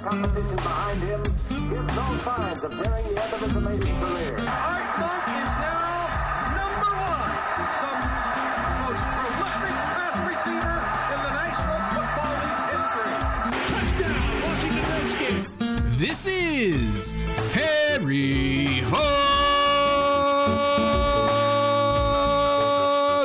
competition behind him gives no signs of nearing the end of his amazing career. Art Monk is now number one, the most prolific pass receiver in the National Football League's history. Touchdown, Washington Redskins. This is Harry Hog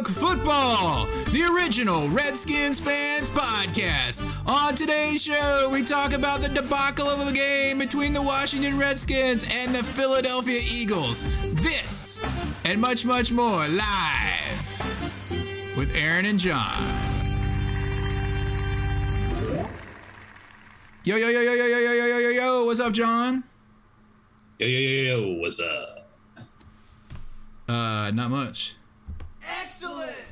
Football, the original Redskins Fans podcast. On today's show, we talk about the debacle of a game between the Washington Redskins and the Philadelphia Eagles. This and much, much more live with Aaron and John. Yo, yo, yo, yo, yo, yo, yo, yo, yo, yo, what's up, John? Yo, yo, yo, yo, what's up? Not much. Excellent.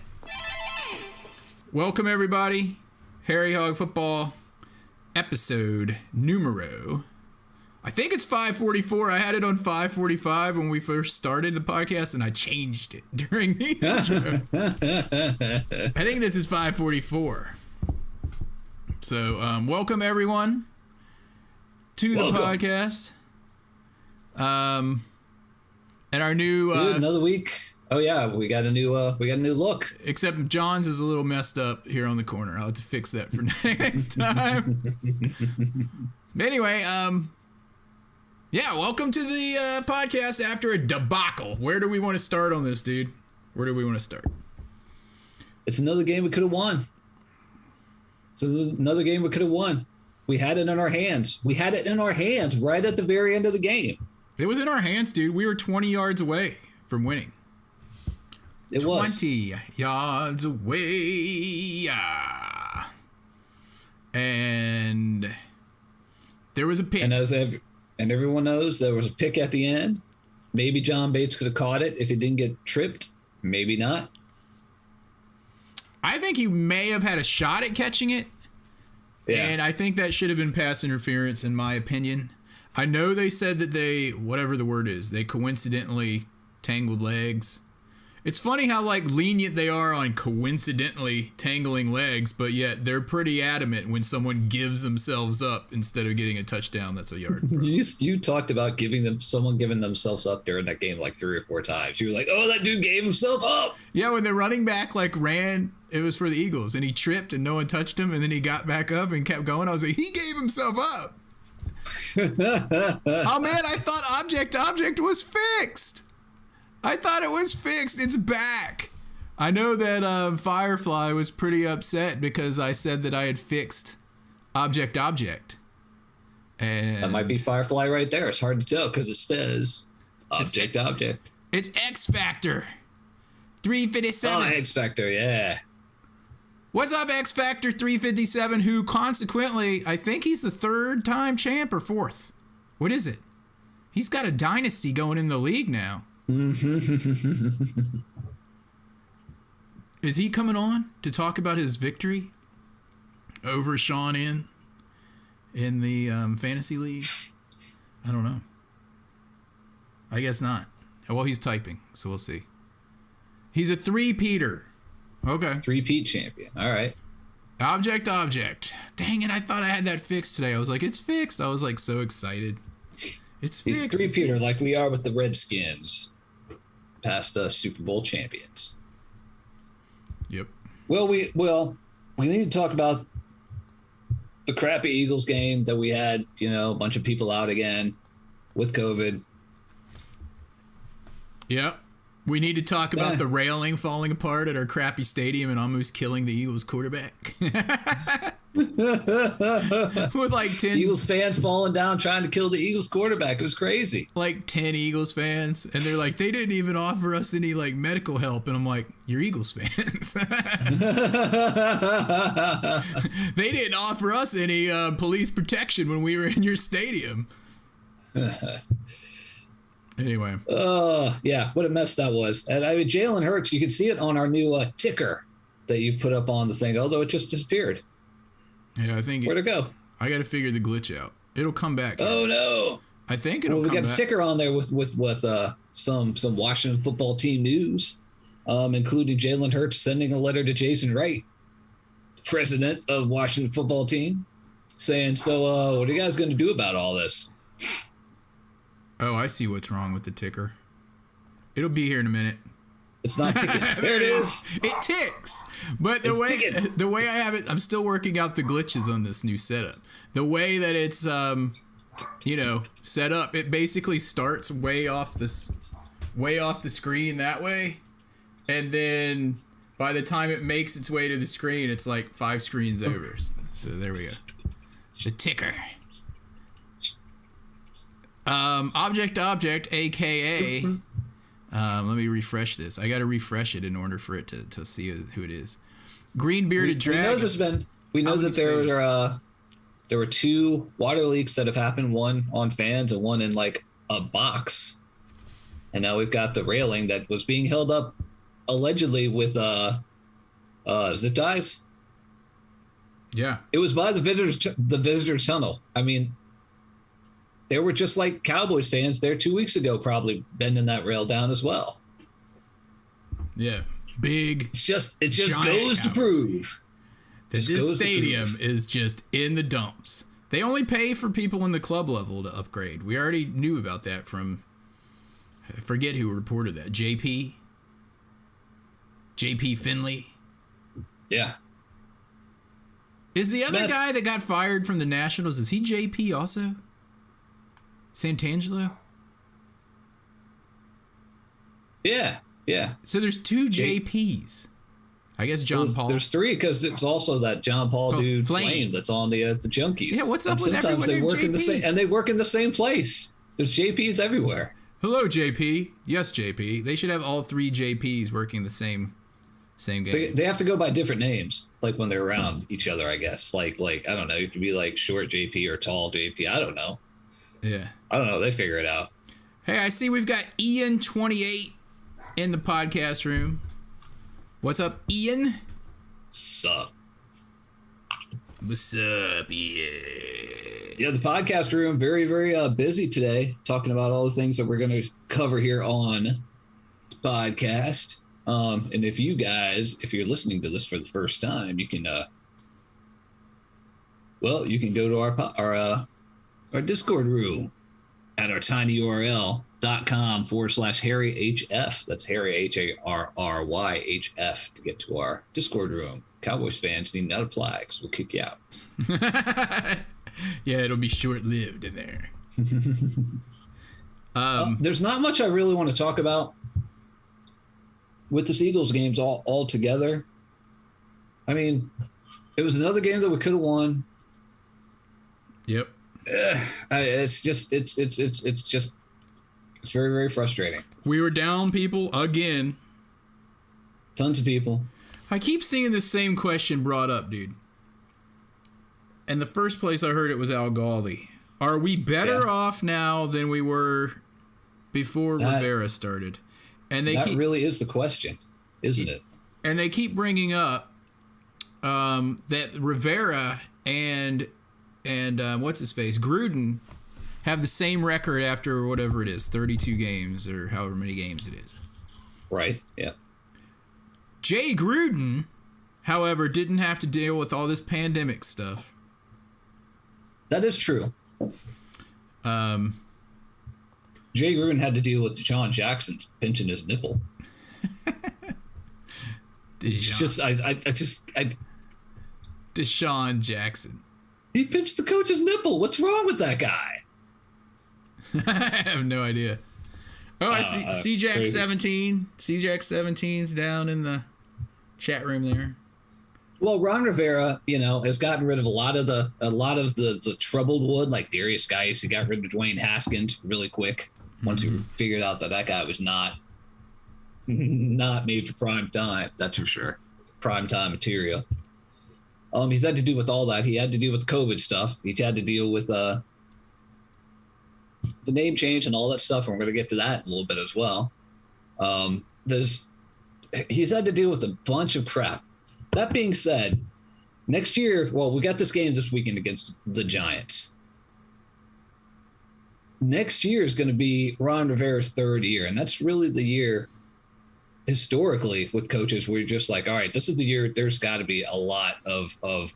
Welcome, everybody. Harry Hog Football, episode numero. I think it's 544. I had it on 545 when we first started the podcast, and I changed it during the intro. I think this is 544. So, welcome everyone to the podcast. And our new another week. Oh yeah, we got a new look. Except John's is a little messed up here on the corner. I'll have to fix that for next time. Anyway, yeah, welcome to the podcast after a debacle. Where do we want to start on this, dude? Where do we want to start? It's another game we could have won. It's another game we could have won. We had it in our hands. We had it in our hands right at the very end of the game. It was in our hands, dude. We were 20 yards away from winning. It was 20 yards away. Yeah. And there was a pick. And and everyone knows there was a pick at the end. Maybe John Bates could have caught it if he didn't get tripped. Maybe not. I think he may have had a shot at catching it. Yeah. And I think that should have been pass interference, in my opinion. I know they said that they, whatever the word is, they coincidentally tangled legs. It's funny how lenient they are on coincidentally tangling legs, but yet they're pretty adamant when someone gives themselves up instead of getting a touchdown that's a yard from. You talked about someone giving themselves up during that game like 3 or 4 times. You were like, oh, that dude gave himself up. Yeah, when the running back ran, it was for the Eagles, and he tripped and no one touched him, and then he got back up and kept going. I was like, he gave himself up. Oh man, I thought object was fixed. I thought it was fixed. It's back. I know that Firefly was pretty upset because I said that I had fixed object. And that might be Firefly right there. It's hard to tell because it says object. It's X Factor 357. Oh, X Factor, yeah. What's up, X Factor 357, who consequently, I think he's the 3rd-time champ or 4th. What is it? He's got a dynasty going in the league now. Is he coming on to talk about his victory over Sean in the fantasy league? I don't know. I guess not. Well, he's typing, so we'll see. He's a 3-peater. Okay. 3-peat champion. All right. Object. Dang it, I thought I had that fixed today. I was like, it's fixed. I was like so excited. It's fixed. He's 3-peater like we are with the Redskins. Past Super Bowl champions. Yep. Well, we need to talk about the crappy Eagles game that we had, a bunch of people out again with COVID. Yep. We need to talk about the railing falling apart at our crappy stadium and almost killing the Eagles quarterback. With 10 Eagles fans falling down trying to kill the Eagles quarterback. It was crazy. 10 Eagles fans, and they're like, they didn't even offer us any medical help, and I'm like, you're Eagles fans. They didn't offer us any police protection when we were in your stadium. Anyway. Yeah, what a mess that was. And Jalen Hurts, you can see it on our new ticker that you've put up on the thing, although it just disappeared. Yeah, I think. Where'd it go? I got to figure the glitch out. It'll come back. Oh, no. I think it'll come back. We got a ticker on there with some Washington football team news, including Jalen Hurts sending a letter to Jason Wright, president of Washington football team, saying, so what are you guys going to do about all this? Oh, I see what's wrong with the ticker. It'll be here in a minute. It's not ticking. There it is. It ticks. But the way I have it, I'm still working out the glitches on this new setup. The way that it's set up, it basically starts way off the screen that way, and then by the time it makes its way to the screen, it's like 5 screens over. So there we go. The ticker. Object, aka. Let me refresh this. I got to refresh it in order for it to see who it is. Green bearded dragon. We know that there were 2 water leaks that have happened. One on fans and one in like a box. And now we've got the railing that was being held up allegedly with zip ties. Yeah, it was by the visitors tunnel. I mean, they were just like Cowboys fans there 2 weeks ago, probably bending that rail down as well. Yeah, big. It just goes to prove that this stadium is just in the dumps. They only pay for people in the club level to upgrade. We already knew about that from, I forget who reported that. JP Finley. Yeah. Is the other guy that got fired from the Nationals, is he JP also? Santangelo? Yeah. So there's 2 JPs. I guess John Paul. There's 3 because it's also that John Paul dude Flame that's on the Junkies. Yeah, what's up with everyone they work JP? in the same, and they work in the same place. There's JPs everywhere. Hello, JP. Yes, JP. They should have all 3 JPs working the same game. They have to go by different names, like when they're around each other, I guess. Like I don't know. You could be like short JP or tall JP. I don't know. Yeah. I don't know. They figure it out. Hey, I see we've got Ian28 in the podcast room. What's up, Ian? Sup? What's up, Ian? Yeah, the podcast room very, very busy today, talking about all the things that we're going to cover here on the podcast. And if you're listening to this for the first time, you can go to our Discord room at our tinyurl.com/HarryHF. That's Harry HARRYHF to get to our Discord room. Cowboys fans need not apply because we'll kick you out. Yeah, it'll be short-lived in there. There's not much I really want to talk about with this Eagles games all together. I mean, it was another game that we could have won. Yep. It's very, very frustrating. We were down people again. Tons of people. I keep seeing the same question brought up, dude. And the first place I heard it was Al Galdi. Are we better off now than we were before Rivera started? And that really is the question, isn't it? And they keep bringing up that Rivera and what's his face, Gruden, have the same record after whatever it is, 32 games or however many games it is. Right. Yeah. Jay Gruden, however, didn't have to deal with all this pandemic stuff. That is true. Jay Gruden had to deal with Deshaun Jackson pinching his nipple. Deshaun Jackson. He pinched the coach's nipple. What's wrong with that guy? I have no idea. Oh, I see CJack17. CJack17's down in the chat room there. Well, Ron Rivera, has gotten rid of a lot of the troubled wood, like Darius Geis. He got rid of Dwayne Haskins really quick once he figured out that guy was not made for prime time. That's for sure. Prime time material. He's had to deal with all that. He had to deal with COVID stuff. He had to deal with the name change and all that stuff. And we're going to get to that in a little bit as well. He's had to deal with a bunch of crap. That being said, next year, we got this game this weekend against the Giants. Next year is going to be Ron Rivera's 3rd year, and that's really the year historically with coaches, we're just like, all right, this is the year. There's got to be a lot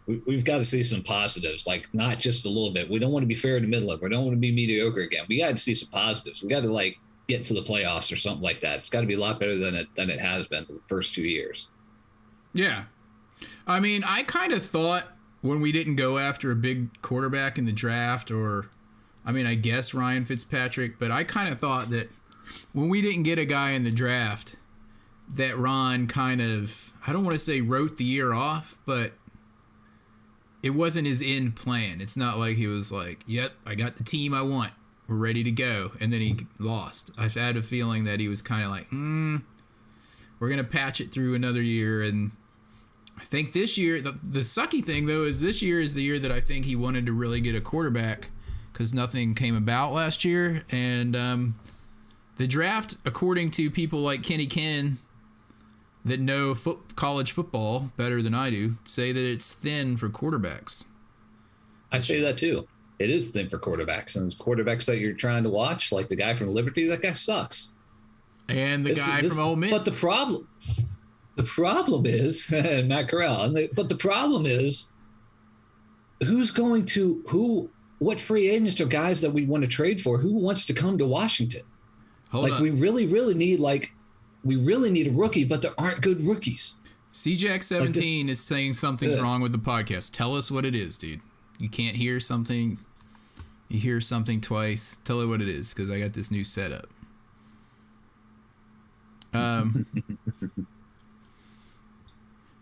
we've got to see some positives, like not just a little bit. We don't want to be fair in the middle of it. We don't want to be mediocre again. We got to see some positives. We got to like get to the playoffs or something like that. It's got to be a lot better than it has been for the first 2 years. Yeah. I mean, I kind of thought when we didn't go after a big quarterback in the draft, or, I mean, I guess Ryan Fitzpatrick, but I kind of thought that when we didn't get a guy in the draft, that Ron kind of, I don't want to say wrote the year off, but it wasn't his end plan. It's not like he was like, yep, I got the team I want. We're ready to go. And then he lost. I've had a feeling that he was kind of like, we're going to patch it through another year. And I think this year, the sucky thing, though, is this year is the year that I think he wanted to really get a quarterback because nothing came about last year. And the draft, according to people like Kenny Ken that know college football better than I do, say that it's thin for quarterbacks. I say that too. It is thin for quarterbacks. And quarterbacks that you're trying to watch, like the guy from Liberty, that guy sucks. And the guy from Ole Miss. But the problem is, and Matt Corral, but the problem is, what free agents are guys that we want to trade for? Who wants to come to Washington? Hold on. We really need a rookie, but there aren't good rookies. CJack17 is saying something's wrong with the podcast. Tell us what it is, dude. You can't hear something. You hear something twice. Tell it what it is, because I got this new setup.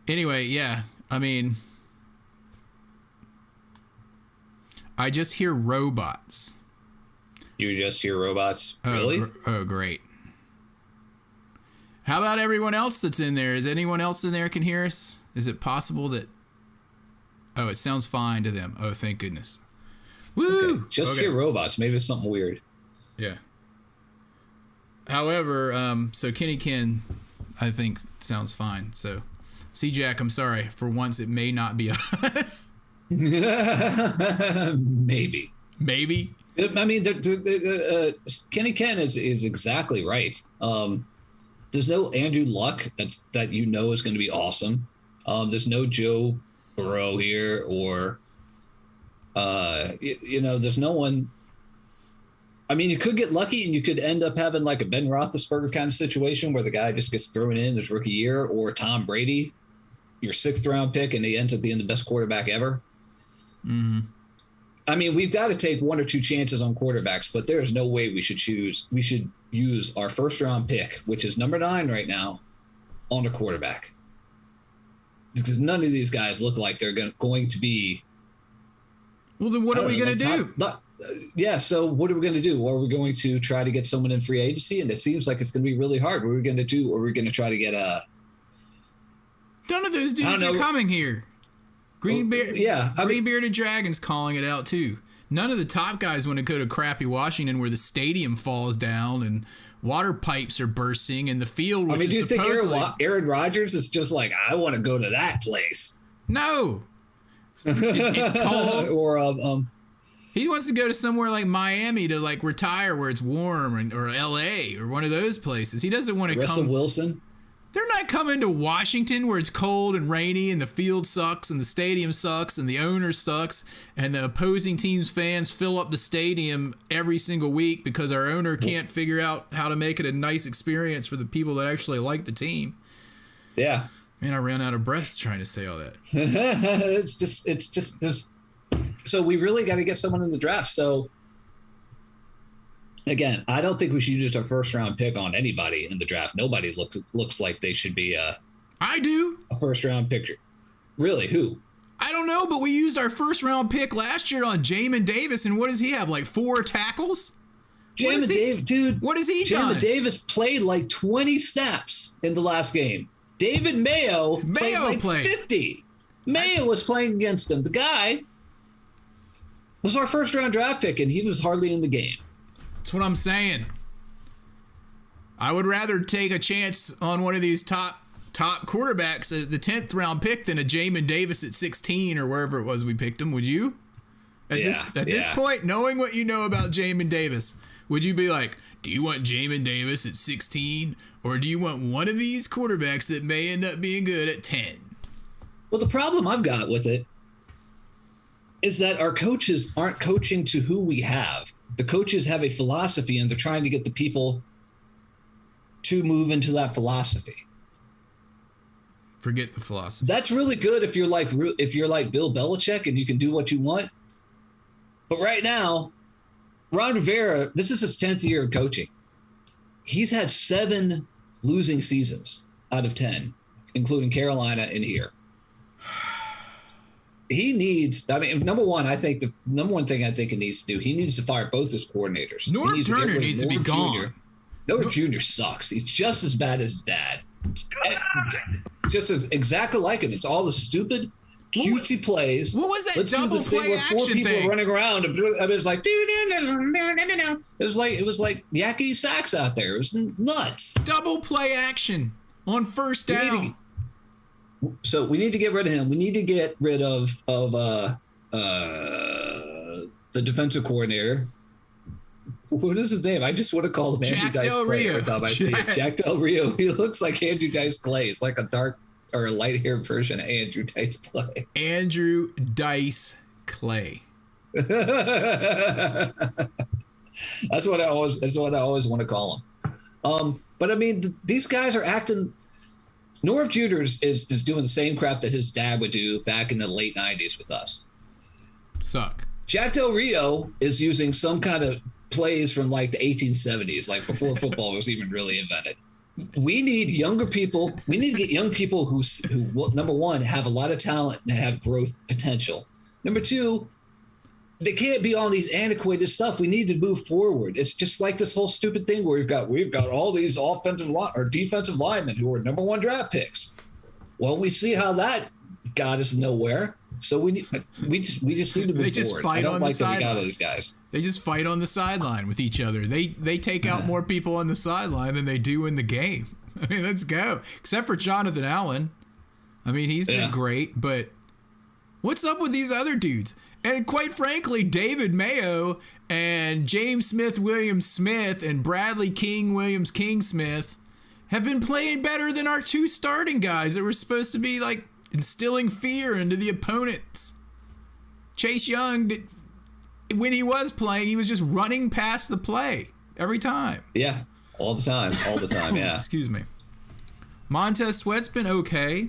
Anyway, yeah. I mean, I just hear robots. You just hear robots? Really? Oh, great. How about everyone else that's in there? Is anyone else in there can hear us? Is it possible that... Oh, it sounds fine to them. Oh, thank goodness. Woo! Okay. Just hear robots. Maybe it's something weird. Yeah. However, so Kenny Ken, I think, sounds fine. So, C-Jack, I'm sorry. For once, it may not be us. Maybe. Maybe? I mean, Kenny Ken is exactly right. There's no Andrew Luck that you know is going to be awesome. There's no Joe Burrow here, or there's no one. I mean, you could get lucky and you could end up having like a Ben Roethlisberger kind of situation where the guy just gets thrown in his rookie year, or Tom Brady, your 6th round pick, and he ends up being the best quarterback ever. Mm-hmm. I mean, we've got to take 1 or 2 chances on quarterbacks, but there's no way we should use our 1st round pick, which is number 9 right now, on a quarterback. Because none of these guys look like they're going to be. Well, then what are we going to do? So what are we going to do? Are we going to try to get someone in free agency? And it sees like it's going to be really hard. What are we going to do? Or are we going to try to get a... None of those dudes are coming here. Green-bearded Dragons calling it out, too. None of the top guys want to go to crappy Washington where the stadium falls down and water pipes are bursting and the field, which do you think Aaron Rodgers is just like, I want to go to that place? No. It's cold. Or he wants to go to somewhere like Miami to like retire where it's warm, or LA or one of those places. He doesn't want to Russell Wilson. They're not coming to Washington where it's cold and rainy and the field sucks and the stadium sucks and the owner sucks and the opposing team's fans fill up the stadium every single week because our owner can't figure out how to make it a nice experience for the people that actually like the team. Yeah. Man, I ran out of breath trying to say all that. It's just this. So we really got to get someone in the draft. So again, I don't think we should use our 1st round pick on anybody in the draft. Nobody looks like they should be I do. A 1st round pick. Really? Who? I don't know, but we used our 1st round pick last year on Jamin Davis, and what does he have? Like 4 tackles? Jamin Davis, dude. What has he done? Jamin Davis played like 20 snaps in the last game. David Mayo played like 50. Mayo was playing against him. The guy was our 1st round draft pick, and he was hardly in the game. That's what I'm saying. I would rather take a chance on one of these top quarterbacks at the 10th round pick than a Jamin Davis at 16 or wherever it was we picked him. Would you? At this point, knowing what you know about Jamin Davis, would you be like, do you want Jamin Davis at 16, or do you want one of these quarterbacks that may end up being good at 10? Well, the problem I've got with it is that our coaches aren't coaching to who we have. The coaches have a philosophy, and they're trying to get the people to move into that philosophy. Forget the philosophy. That's really good if you're like Bill Belichick and you can do what you want. But right now, Ron Rivera, this is his 10th year of coaching. He's had 7 losing seasons out of 10, including Carolina and here. He needs, number one, I think the number one thing I think he needs to do, he needs to fire both his coordinators. Norm Turner needs to be gone. Norm Jr. sucks. He's just as bad as his dad. Just as exactly like him. It's all the stupid, cutesy plays. What was that Let's double do this thing play where 4 action people thing? running around. It was like it was like yakety sax out there. It was nuts. Double play action on first down. So we need to get rid of him. We need to get rid of the defensive coordinator. What is his name? I just want to call him Andrew Dice Clay every time I see it. Jack Del Rio. He looks like Andrew Dice Clay. He's like a dark or a light-haired version of Andrew Dice Clay. Andrew Dice Clay. That's what I always want to call him. But I mean, these guys are acting. Norv Jr. is doing the same crap that his dad would do back in the late 90s with us. Suck. Jack Del Rio is using some kind of plays from like the 1870s, like before football was even really invented. We need younger people. We need to get young people who number one, have a lot of talent and have growth potential. Number two, they can't be on these antiquated stuff. We need to move forward. It's just like this whole stupid thing where we've got all these offensive or defensive linemen who are number 1 draft picks. Well, we see how that got us nowhere. So we just need to move They just forward. fight I don't on like the that we got sideline. all these guys. They just fight on the sideline with each other. They take out more people on the sideline than they do in the game. I mean, let's go. Except for Jonathan Allen. I mean, he's been great, but what's up with these other dudes? And quite frankly, David Mayo and James Smith and Bradley King Smith have been playing better than our 2 starting guys that were supposed to be like instilling fear into the opponents. Chase Young, when he was playing, he was just running past the play every time. Yeah, all the time, yeah. Excuse me. Montez Sweat's been okay.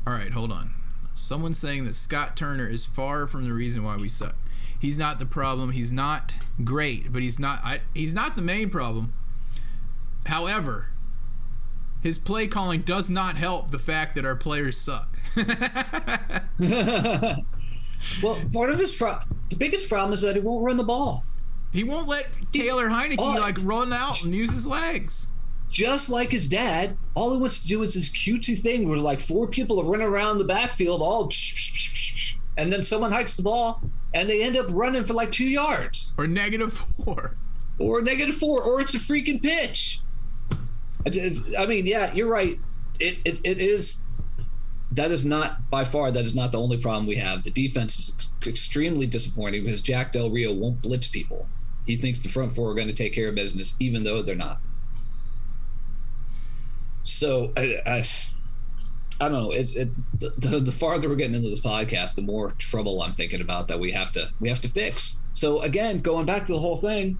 All right, hold on. Someone's saying that Scott Turner is far from the reason why we suck. He's not the problem. He's not great, but he's not the main problem. However, his play calling does not help the fact that our players suck. Well, part of the biggest problem is that he won't run the ball. He won't let Taylor Heineke run out and use his legs. Just like his dad, all he wants to do is this cutesy thing where like 4 people are running around the backfield all and then someone hikes the ball and they end up running for like 2 yards. Or -4. Or -4, or it's a freaking pitch. I mean, yeah, you're right. It is. That is not by far. That is not the only problem we have. The defense is extremely disappointing because Jack Del Rio won't blitz people. He thinks the front 4 are going to take care of business, even though they're not. So I don't know. The farther we're getting into this podcast, the more trouble I'm thinking about that we have to fix. So again, going back to the whole thing.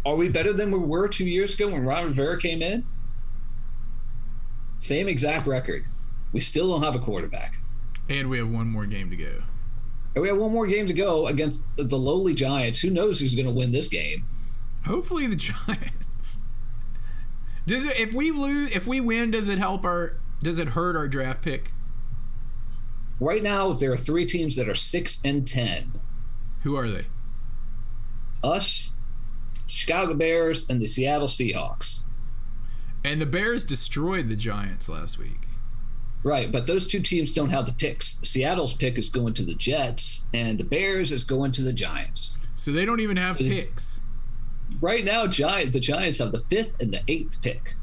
Are we better than we were 2 years ago when Ron Rivera came in? Same exact record. We still don't have a quarterback. And we have 1 more game to go. And we have 1 more game to go against the lowly Giants. Who knows who's going to win this game? Hopefully the Giants. If we win, does it hurt our draft pick? Right now, there are 3 teams that are 6-10. Who are they? Us, Chicago Bears, and the Seattle Seahawks. And the Bears destroyed the Giants last week. Right, but those 2 teams don't have the picks. Seattle's pick is going to the Jets, and the Bears is going to the Giants. So they don't even have picks. Right now, the Giants have the 5th and the 8th pick.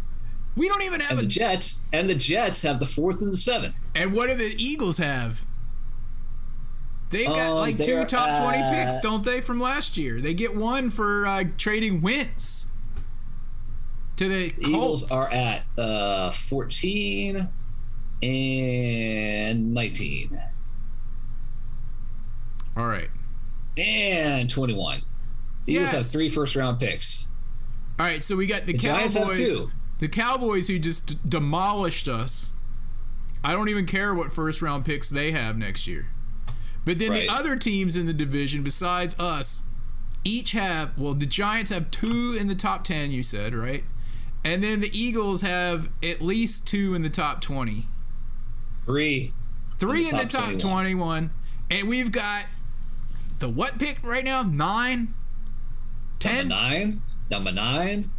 We don't even have the Jets have the 4th and the 7th. And what do the Eagles have? They've got like 2 they're top 20 at- picks, don't they, from last year? They get one for trading Wentz to the Eagles Colts. are at 14 and 19 All right. and 21. The Eagles have Yes. 3 first-round picks. All right, so we got the Giants have Cowboys. 2. The Cowboys who just demolished us. I don't even care what first-round picks they have next year. But then Right. the other teams in the division besides us each have, well, the Giants have 2 in the top 10, you said, right? And then the Eagles have at least 2 in the top 20. 3 3 in the top 21. And we've got the what pick right now? 9? 10? Number 9.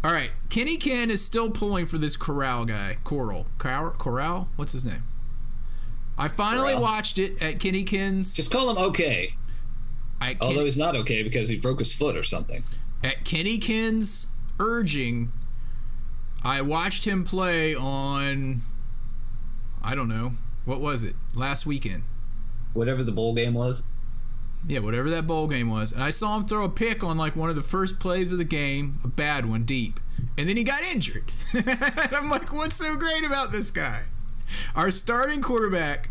All right. Kenny Ken is still pulling for this Corral guy. Corral? What's his name? I finally Corral. watched it at Kenny Ken's. Just call him okay. Although he's not okay because he broke his foot or something. At Kenny Ken's urging, I watched him play on, I don't know, what was it? Last weekend. Whatever the bowl game was. Yeah, whatever that bowl game was. And I saw him throw a pick on like one of the first plays of the game, a bad one, deep. And then he got injured. And I'm like, what's so great about this guy? Our starting quarterback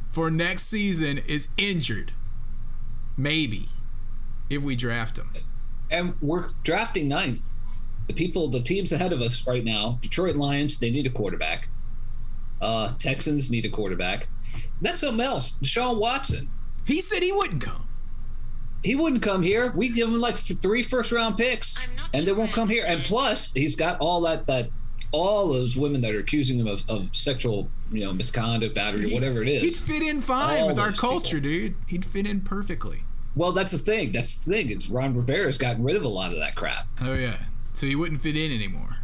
for next season is injured. Maybe. If we draft him. And we're drafting 9th. The teams ahead of us right now, Detroit Lions, they need a quarterback. Texans need a quarterback. That's something else. Deshaun Watson. He said he wouldn't come. He wouldn't come here. We give him like 3 first-round picks, and they won't come here. And plus, he's got all all those women that are accusing him of sexual, misconduct, battery, whatever it is. He'd fit in fine All with our those culture, people. dude. He'd fit in perfectly. Well, that's the thing. It's Ron Rivera's gotten rid of a lot of that crap. Oh, yeah. So he wouldn't fit in anymore.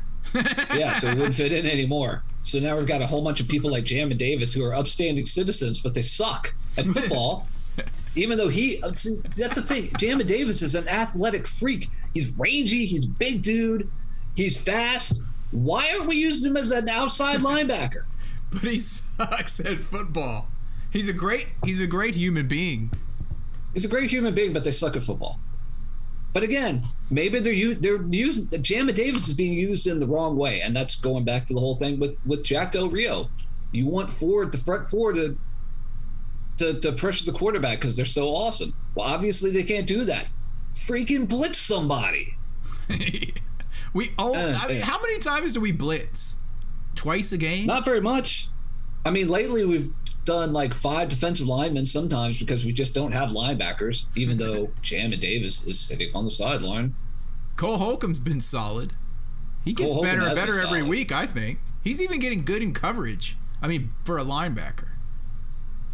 Yeah, so he wouldn't fit in anymore. So now we've got a whole bunch of people like Jamin Davis who are upstanding citizens, but they suck at football. Even though that's the thing. Jamin Davis is an athletic freak. He's rangy. He's a big dude. He's fast. Why aren't we using him as an outside linebacker? But he sucks at football. He's a great human being. He's a great human being, but they suck at football. But again, maybe they're using Jamin Davis is being used in the wrong way, and that's going back to the whole thing with Jack Del Rio. You want the front four to pressure the quarterback because they're so awesome. Well, obviously they can't do that. Freaking blitz somebody. How many times do we blitz? Twice a game? Not very much. I mean, lately we've done like 5 defensive linemen sometimes because we just don't have linebackers, even though Jamin Davis is sitting on the sideline. Cole Holcomb's been solid. He gets Cole better Holcomb and has better been every solid. week, I think. He's even getting good in coverage. I mean, for a linebacker.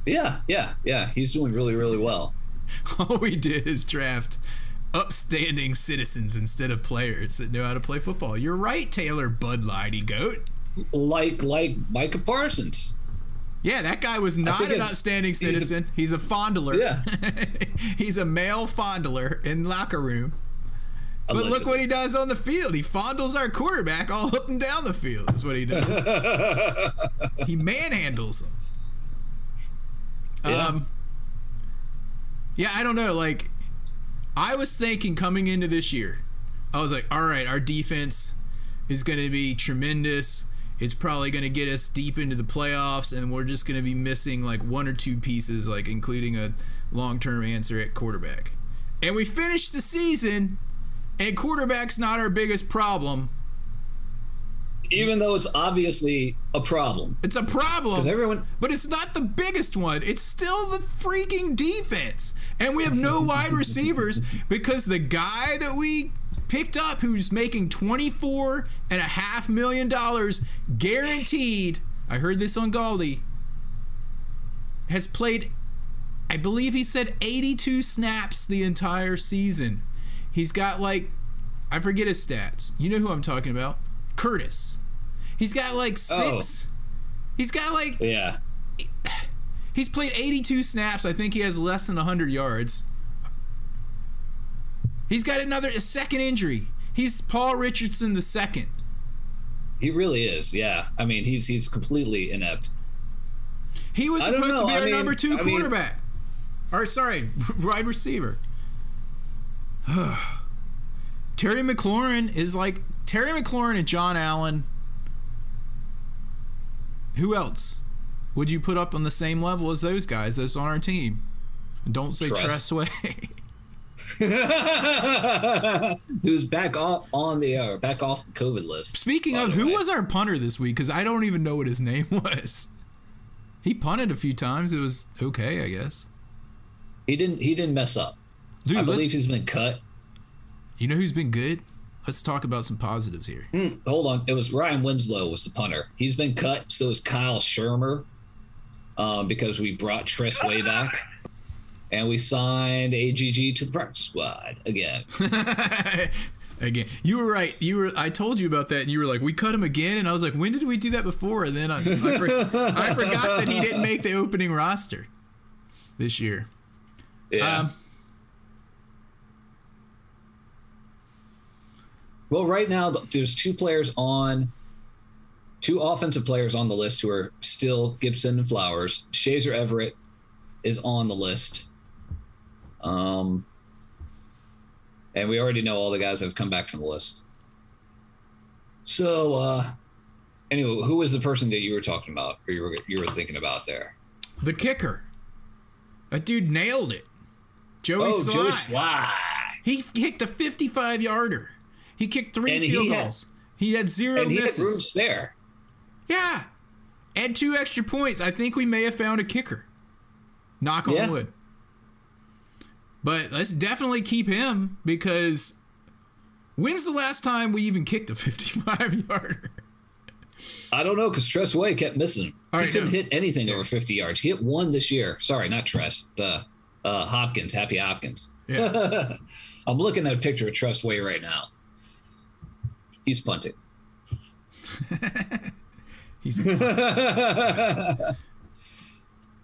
Yeah. He's doing really, really well. All we did is draft upstanding citizens instead of players that know how to play football. You're right, Taylor Bud Lighty Goat. Like Micah Parsons. Yeah, that guy was not think an it's- upstanding citizen. He's a fondler. Yeah. He's a male fondler in locker room. But look Allegedly. what he does on the field. He fondles our quarterback all up and down the field is what he does. He manhandles him. Yeah. Yeah, I don't know. Like, I was thinking coming into this year, I was like, all right, our defense is going to be tremendous. It's probably going to get us deep into the playoffs, and we're just going to be missing like 1 or 2 pieces, like including a long-term answer at quarterback. And we finished the season, and quarterback's not our biggest problem. Even though it's obviously a problem. It's a problem, Because everyone... but it's not the biggest one. It's still the freaking defense. And we have no wide receivers because the guy that we picked up who's making $24.5 million guaranteed, I heard this on Galdi, has played, I believe he said 82 snaps the entire season. He's got like, I forget his stats. You know who I'm talking about? Curtis. He's got like 6. He's got like, Yeah. he's played 82 snaps. I think he has less than 100 yards. He's got a second injury. He's Paul Richardson the second. He really is, yeah. I mean, he's completely inept. He was I don't supposed to know. be I our mean- number 2 I mean- quarterback. Or sorry, wide receiver. Terry McLaurin and John Allen. Who else would you put up on the same level as those guys that's on our team? And don't say Tressway. Who's back off the COVID list. Speaking of, who was our punter this week? Because I don't even know what his name was. He punted a few times. It was okay, I guess. He didn't mess up. Dude, I believe he's been cut. You know who's been good? Let's talk about some positives here. Hold on. It was Ryan Winslow was the punter. He's been cut. So is Kyle Shermer, because we brought Tressway back. And we signed AGG to the practice squad again. Again, you were right. I told you about that, and you were like, "We cut him again," and I was like, "When did we do that before?" And then I forgot that he didn't make the opening roster this year. Yeah. Well, right now there's two offensive players on the list who are still Gibson and Flowers. Shazer Everett is on the list. And we already know all the guys that have come back from the list. So, anyway, who was the person that you were talking about, or you were thinking about there? The kicker. That dude nailed it. Joey Sly. He kicked a 55-yarder. He kicked 3 field goals. He had 0 and misses. He had room spare. Yeah. And 2 extra points. I think we may have found a kicker. Knock on wood. But let's definitely keep him, because when's the last time we even kicked a 55-yarder? I don't know, because Tressway kept missing. All He right, couldn't hit anything over 50 yards. He hit one this year. Sorry, not Tress. Hopkins, Happy Hopkins. Yeah. I'm looking at a picture of Tressway right now. He's punting.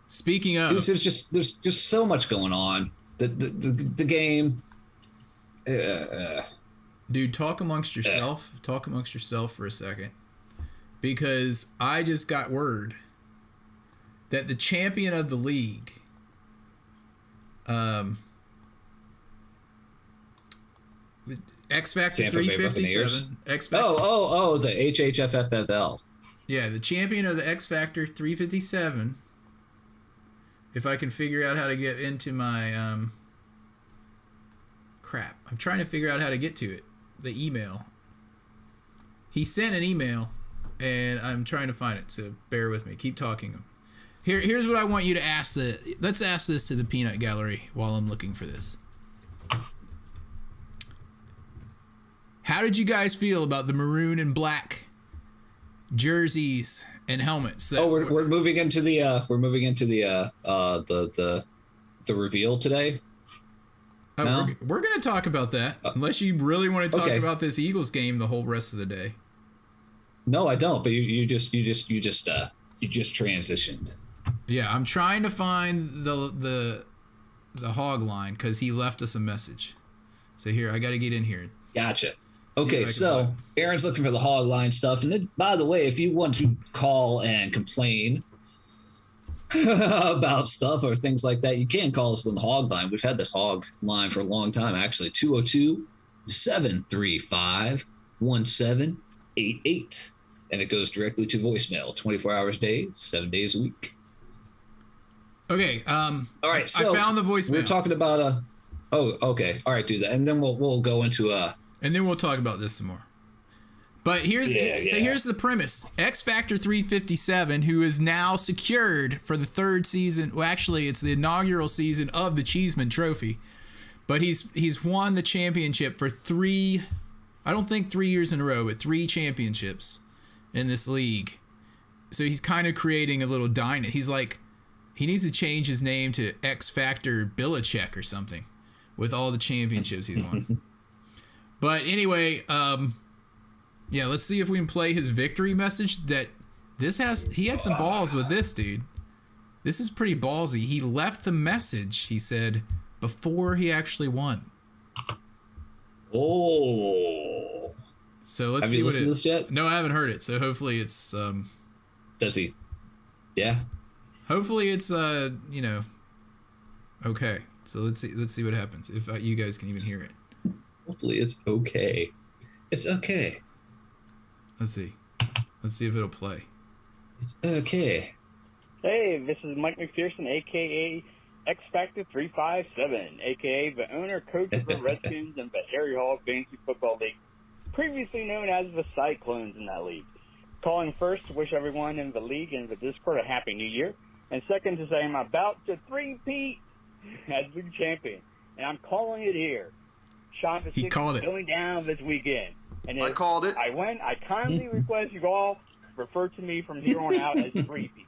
Speaking of, Dude, there's just so much going on. The game. Dude, talk amongst yourself. Talk amongst yourself for a second, because I just got word that the champion of the league, X Factor 357, X Factor. The HHF. Yeah, the champion of the X Factor 357. If I can figure out how to get into my crap, I'm trying to figure out how to get to it. The email. He sent an email, and I'm trying to find it. So bear with me. Keep talking. Here's what I want you to ask. Let's ask this to the Peanut Gallery while I'm looking for this. How did you guys feel about the maroon and black jerseys and helmets? We're moving into the reveal today. No? We're going to talk about that, unless you really want to talk about this Eagles game the whole rest of the day. No, I don't. But you just transitioned. Yeah, I'm trying to find the hog line, because he left us a message. So here, I got to get in here. Gotcha. Okay, so Aaron's looking for the hog line stuff. And then, by the way, if you want to call and complain about stuff or things like that, you can call us on the hog line. We've had this hog line for a long time, actually. 202-735-1788. And it goes directly to voicemail 24 hours a day, 7 days a week. Okay. All right. So I found the voicemail. We're talking about okay. All right, do that. And then we'll go into and then we'll talk about this some more. But here's the premise. X Factor 357, who is now secured for the 3rd season. Well, actually, it's the inaugural season of the Cheeseman Trophy. But he's won the championship for 3 years in a row, but 3 championships in this league. So he's kind of creating a little dynasty. He's like, he needs to change his name to X Factor Belichick or something with all the championships he's won. But anyway, yeah, let's see if we can play his victory message. He had some balls with this, dude. This is pretty ballsy. He left the message, he said, before he actually won. Oh. So let's Have see you what listened to this yet? No, I haven't heard it. So hopefully it's Does he? Yeah. Hopefully it's okay. So let's see what happens if you guys can even hear it. Hopefully it's okay. It's okay. Let's see if it'll play. It's okay. Hey, this is Mike McPherson, a.k.a. X Factor 357, a.k.a. the owner, coach of the Redskins and the Harry Hall Fantasy Football League, previously known as the Cyclones in that league. Calling first to wish everyone in the league and the Discord a Happy New Year, and second to say I'm about to three-peat as league champion, and I'm calling it here. Sean the He called it. Going down this weekend. And I called it. I win. I kindly request you all refer to me from here on out as three-peat.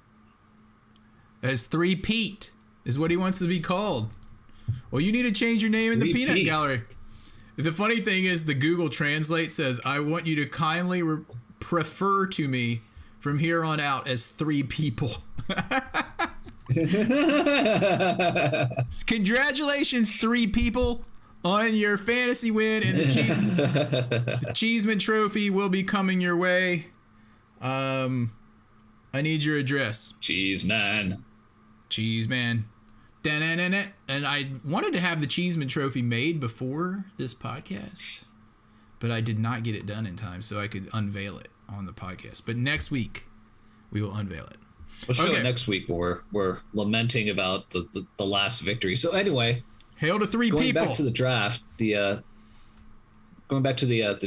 As 3-Pete is what he wants to be called. Well, you need to change your name in the peanut gallery. The funny thing is the Google Translate says, I want you to kindly prefer to me from here on out as 3 people. Congratulations, 3 people, on your fantasy win, and the Cheeseman Trophy will be coming your way. I need your address. Cheeseman. And I wanted to have the Cheeseman Trophy made before this podcast, but I did not get it done in time so I could unveil it on the podcast. But next week, we will unveil it. We'll show it next week where we're lamenting about the last victory. So anyway, hail to 3 people. Going back to the draft, the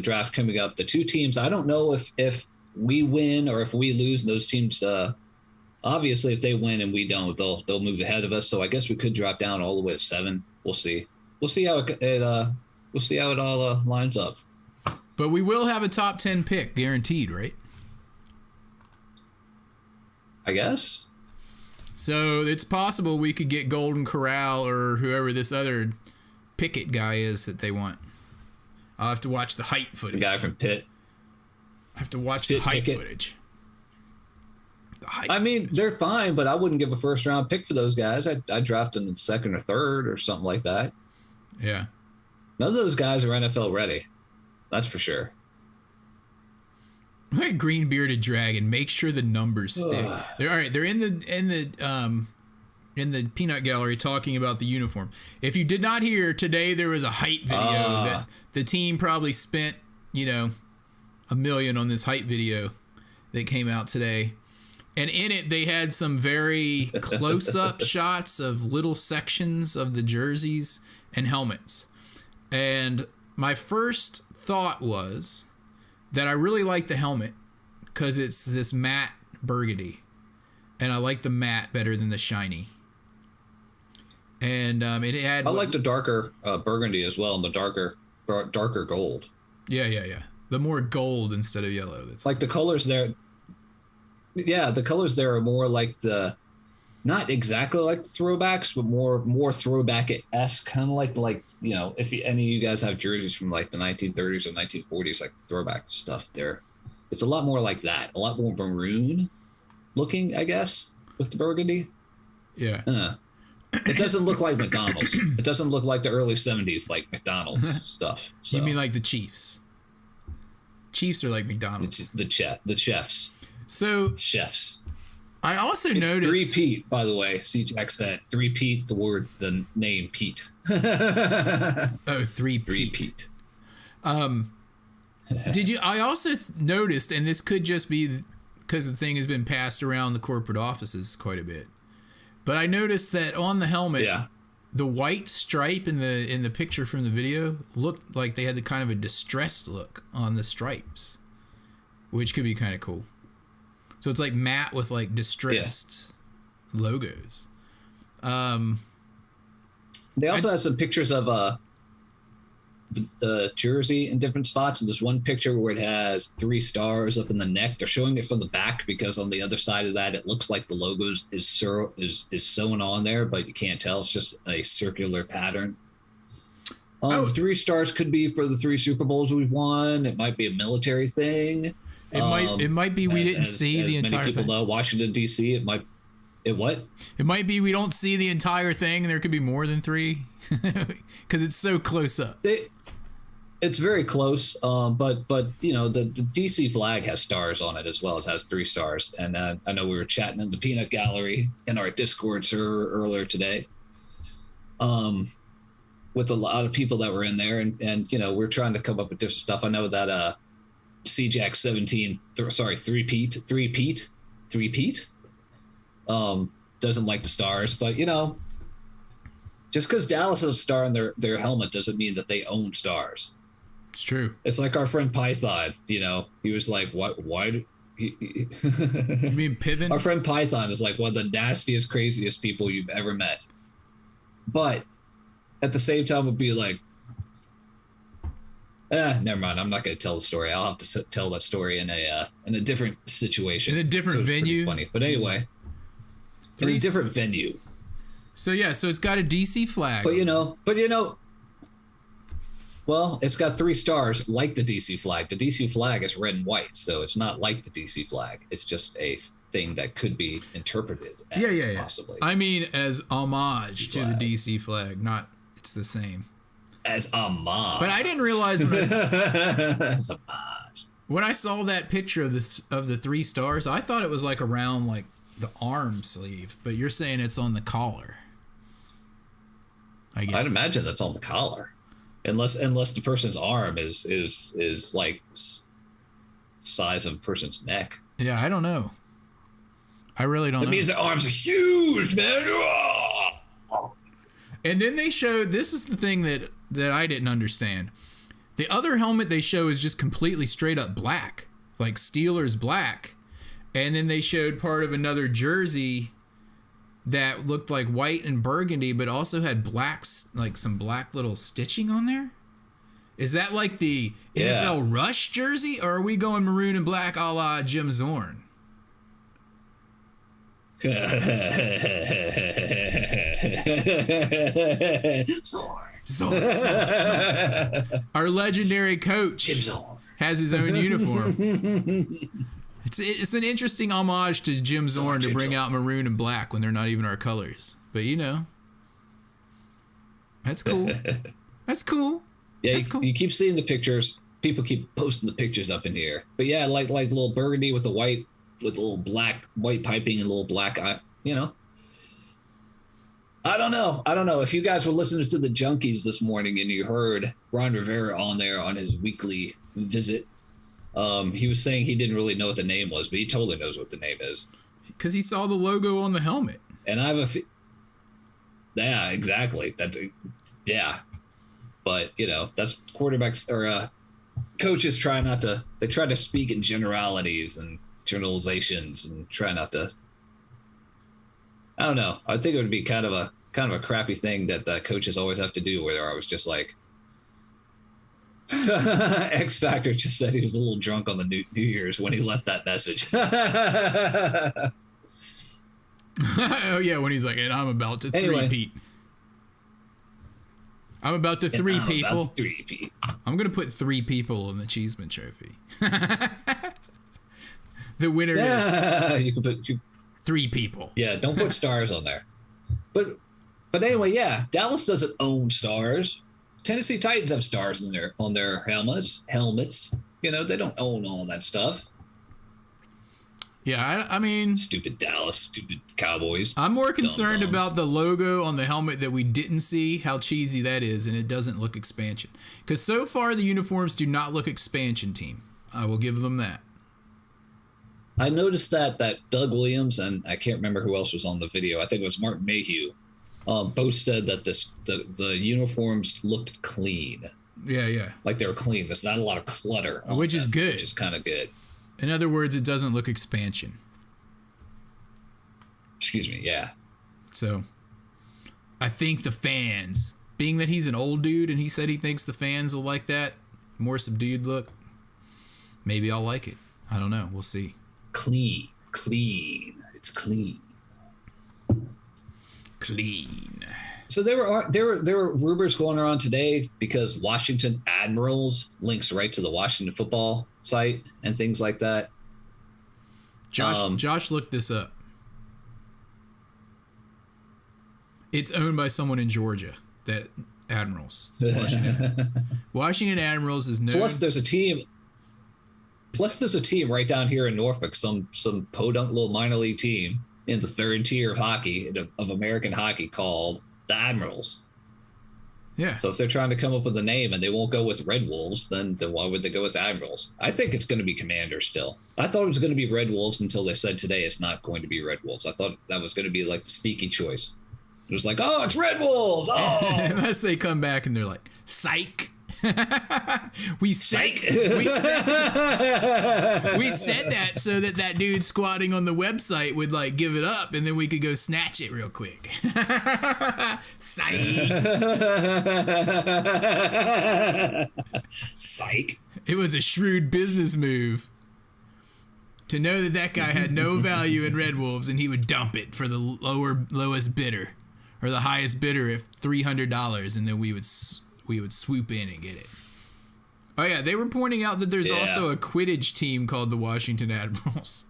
draft coming up, the 2 teams, I don't know if we win or if we lose, those teams obviously if they win and we don't, they'll move ahead of us. So I guess we could drop down all the way to 7. We'll see how it all lines up. But we will have a top 10 pick guaranteed, right? I guess. So it's possible we could get Golden Corral or whoever this other Pickett guy is that they want. I'll have to watch the height footage. The guy from Pitt. I have to watch the height Pickett. footage. I mean, they're fine, but I wouldn't give a first-round pick for those guys. I'd draft them in 2nd or 3rd or something like that. Yeah. None of those guys are NFL ready. That's for sure. Like green bearded dragon, make sure the numbers stick. They're all right. They're in the peanut gallery talking about the uniform. If you did not hear today, there was a hype video that the team probably spent, $1 million on this hype video that came out today. And in it, they had some very close-up shots of little sections of the jerseys and helmets. And my first thought was that I really like the helmet because it's this matte burgundy. And I like the matte better than the shiny. And it had... I like the darker burgundy as well and the darker gold. Yeah. The more gold instead of yellow. That's like the colors there... Yeah, the colors there are more like not exactly like the throwbacks, but more throwback-esque, kind of like if any of you guys have jerseys from like the 1930s or 1940s, like the throwback stuff there, it's a lot more like that, a lot more maroon looking, I guess, with the burgundy. Yeah. It doesn't look like McDonald's. It doesn't look like the early 70s like McDonald's stuff. So. You mean like the Chiefs? Chiefs are like McDonald's. The chefs. So chefs. I also it's noticed 3-Pete, by the way. C. Jack said 3-Pete. The name Pete. 3-Pete. Did you? I also noticed, and this could just be because the thing has been passed around the corporate offices quite a bit. But I noticed that on the helmet, the white stripe in the picture from the video looked like they had the kind of a distressed look on the stripes, which could be kind of cool. So it's like matte with like distressed logos. They also had some pictures of the jersey in different spots, and there's one picture where it has 3 stars up in the neck. They're showing it from the back because on the other side of that, it looks like the logos is sewn on there, but you can't tell. It's just a circular pattern. 3 stars could be for the 3 Super Bowls we've won. It might be a military thing. It might be we didn't see the entire many people thing. know, Washington, D.C., it might... what? It might be we don't see the entire thing and there could be more than 3 because it's so close up. It's very close, but the DC flag has stars on it as well. It has 3 stars, and I know we were chatting in the peanut gallery in our Discord server earlier today, with a lot of people that were in there, and we're trying to come up with different stuff. I know that CJack 17, three-peat, doesn't like the stars, but just because Dallas has a star in their helmet doesn't mean that they own stars. It's true. It's like our friend Python, he was like, what, why? You mean Piven? Our friend Python is like one of the nastiest, craziest people you've ever met. But at the same time, would be like, never mind. I'm not going to tell the story. I'll have to tell that story in a different situation. In a different venue? Funny. But anyway, in a different venue. So it's got a DC flag. Well, it's got 3 stars like the DC flag. The DC flag is red and white, so it's not like the DC flag. It's just a thing that could be interpreted as possibly. I mean, as homage to the DC flag, not it's the same. As homage. But I didn't realize as homage. When I saw that picture of the 3 stars, I thought it was like around like the arm sleeve, but you're saying it's on the collar. I guess. I'd imagine that's on the collar. Unless the person's arm is like size of a person's neck. Yeah, I don't know. I really don't know. It means their arms are huge, man. And then they showed, this is the thing that I didn't understand. The other helmet they show is just completely straight up black, like Steelers black. And then they showed part of another jersey that looked like white and burgundy, but also had like some black little stitching on there. Is that like the NFL Rush jersey, or are we going maroon and black a la Jim Zorn? Zorn. Our legendary coach Jim Zorn has his own uniform. It's an interesting homage to Jim Zorn to bring out maroon and black when they're not even our colors. But that's cool. That's cool. Yeah, that's cool. You keep seeing the pictures. People keep posting the pictures up in here. But yeah, like little burgundy with the white, with a little black white piping and a little black eye. I don't know. If you guys were listening to the Junkies this morning and you heard Ron Rivera on there on his weekly visit. He was saying he didn't really know what the name was, but he totally knows what the name is. Because he saw the logo on the helmet. And I have yeah, exactly. But, that's quarterbacks or coaches try to speak in generalities and generalizations and try not to. I don't know. I think it would be kind of a crappy thing that the coaches always have to do, where I was just like, X Factor just said he was a little drunk on the New Year's when he left that message. Oh yeah, when he's like, and I'm about to three-peat. I'm about to three-peat. I'm going to put 3 people in the Cheeseman Trophy. The winner is you can put 3 people. Yeah, don't put stars on there. But anyway, yeah, Dallas doesn't own stars. Tennessee Titans have stars on their helmets. They don't own all that stuff. Yeah, I mean, stupid Dallas, stupid Cowboys. I'm more concerned about the logo on the helmet that we didn't see, how cheesy that is, and it doesn't look expansion. Because so far the uniforms do not look expansion team. I will give them that. I noticed that Doug Williams and I can't remember who else was on the video. I think it was Martin Mayhew. Both said that the uniforms looked clean. Yeah. Like they were clean. There's not a lot of clutter. Which is good. Which is kind of good. In other words, it doesn't look expansion. Excuse me, yeah. So, I think the fans, being that he's an old dude and he said he thinks the fans will like that more subdued look, maybe I'll like it. I don't know. We'll see. Clean. It's clean. Clean. So there were rumors going around today because Washington Admirals links right to the Washington football site and things like that. Josh looked this up. It's owned by someone in Georgia that Admirals. Washington Admirals is known. Plus, there's a team right down here in Norfolk, some podunk little minor league team in the third tier of hockey, of American hockey, called the Admirals. Yeah. So if they're trying to come up with a name and they won't go with Red Wolves, then why would they go with Admirals? I think it's going to be Commanders still. I thought it was going to be Red Wolves until they said today it's not going to be Red Wolves. I thought that was going to be like the sneaky choice. It was like, oh, it's Red Wolves. Oh, unless they come back and they're like, psych. we said that so that dude squatting on the website would like give it up, and then we could go snatch it real quick. Psych. Psych. It was a shrewd business move to know that guy had no value in Red Wolves, and he would dump it for the lowest bidder, or the highest bidder if $300, and then we would swoop in and get it. Oh yeah, they were pointing out that there's also a Quidditch team called the Washington Admirals.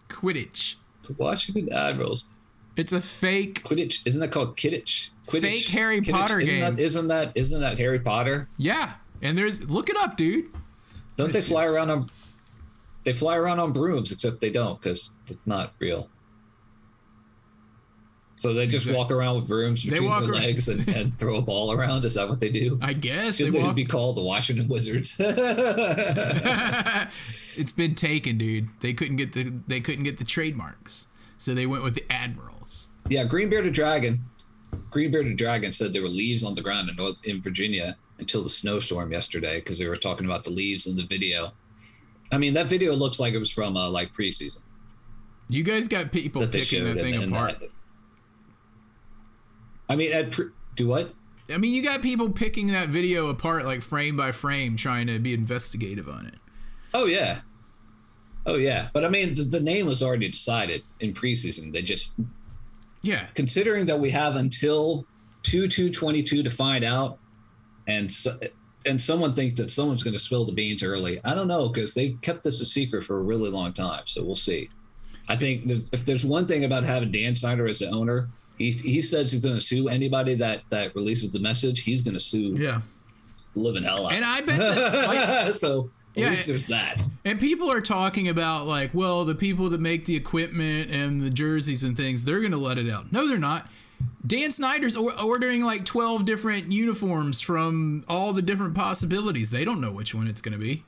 Quidditch. The Washington Admirals. It's a fake Quidditch. Isn't that called Quidditch? Fake Harry Quidditch. Potter game. Isn't that Harry Potter? Yeah, and look it up, dude. Don't they fly around on? They fly around on brooms, except they don't because it's not real. So they just walk around with brooms between their legs and throw a ball around. Is that what they do? I guess Should they be called the Washington Wizards? It's been taken, dude. They couldn't get the trademarks, so they went with the Admirals. Yeah, Green-bearded Dragon said there were leaves on the ground in Virginia until the snowstorm yesterday because they were talking about the leaves in the video. I mean, that video looks like it was from like preseason. You guys got people picking that thing apart. I mean, do what? I mean, you got people picking that video apart, like frame by frame, trying to be investigative on it. Oh, yeah. But I mean, the name was already decided in preseason. They just, considering that we have until 2/2/22 to find out, and someone thinks that someone's going to spill the beans early. I don't know, because they've kept this a secret for a really long time. So we'll see. I think if there's one thing about having Dan Snyder as the owner, he says he's going to sue anybody that releases the message. He's going to sue living hell out. And I bet that, so at least there's that. And people are talking about like, well, the people that make the equipment and the jerseys and things, they're going to let it out. No, they're not. Dan Snyder's ordering like 12 different uniforms from all the different possibilities. They don't know which one it's going to be.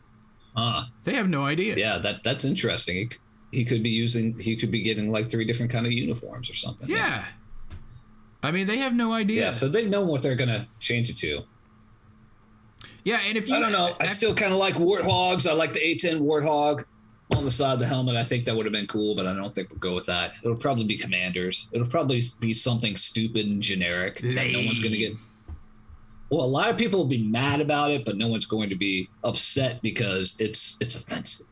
They have no idea. Yeah, that's interesting. He could be getting like 3 different kind of uniforms or something. Yeah. I mean, they have no idea. Yeah, so they know what they're going to change it to. Yeah, and if you... I don't know. I still kind of like warthogs. I like the A10 warthog on the side of the helmet. I think that would have been cool, but I don't think we'll go with that. It'll probably be Commanders. It'll probably be something stupid and generic that no one's going to get... Well, a lot of people will be mad about it, but no one's going to be upset because it's offensive.